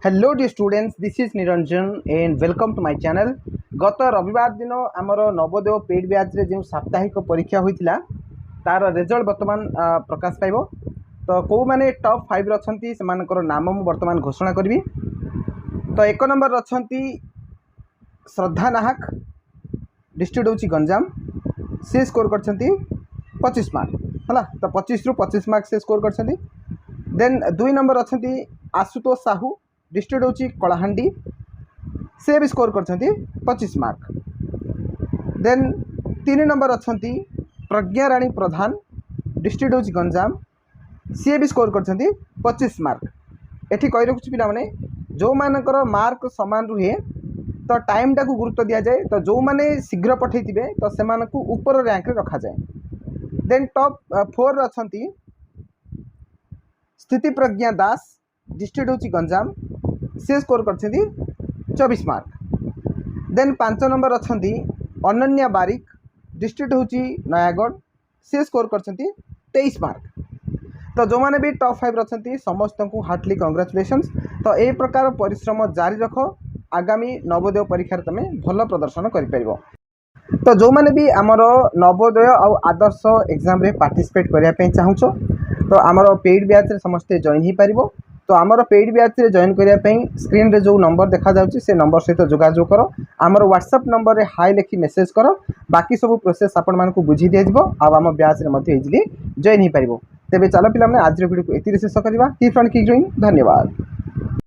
Hello dear students, this is Niranjan and welcome to my channel. गत रविवार दिन आमर नवोदय पेड बैच रे जो साप्ताहिक परीक्षा होइतिला तार रिजल्ट वर्तमान प्रकाश पाइब। तो कौ माने टॉप 5 रछंती सेमानकर नाम मु वर्तमान घोषणा करबी। तो एक नंबर रछंती श्रद्धा नाहक, डिस्ट्रिक्ट होची गंजाम। से स्कोर करछंती 25 मार्क हला। तो 25 रु 25 मार्क से स्कोर करछंती। देन 2 नंबर रछंती आशुतोष साहू, डिस्ट्रिक्ट होची कलाहांडी। से भी स्कोर करछंती 25 मार्क। देन 3 नंबर अच्छंती प्रज्ञा राणी प्रधान, डिस्ट्रिक्ट होची गंजाम। सी भी स्कोर करछंती 25 मार्क। एठी कहि रखुछि पिला माने जो मानकर मार्क समान रुहे तो टाइम टाकू गुरुत्व दिया जाए। तो जो माने शीघ्र पठेइतिबे तो सेमानकू ऊपर रैंक रे रखा जाए। देन टॉप 4 अच्छंती स्थिति प्रज्ञा दास, डिस्ट्रिक्ट होची गंजाम। से स्कोर करछंती 24 मार्क। देन 5 नंबर अच्छंती अनन्या बारिक, डिस्ट्रिक्ट होची नयागढ़। से स्कोर करछंती 23 मार्क। तो जो माने भी टॉप 5 रछंती समस्त को हार्टली कांग्रेचुलेशंस। तो ए प्रकार परिश्रम जारी रख, आगामी नवोदय परीक्षा तुम भल प्रदर्शन करिपरिबो। तो जो माने भी आमर नवोदय और आदर्श एग्जाम रे पार्टिसिपेट करिया पे चाहूछो तो आमर पेड बैच रे समस्ते जॉइन ही पारिबो। तो आमर पेड बैच रे जॉइन करिया पे स्क्रीन रे जो नंबर देखा जाउची से नंबर सहित जोगाजोग करो। आमर व्हाट्सएप नंबर रे हाई लिखि मेसेज करो। बाकी सब प्रोसेस आपण मानकू बुझी दिया जिवो आ आम बैच रे मध्ये इजीली जॉइन ही पारिबो। तेबे चलो पिला माने आज वीडियो को एति शेष करबा। Keep on keep doing. धन्यवाद।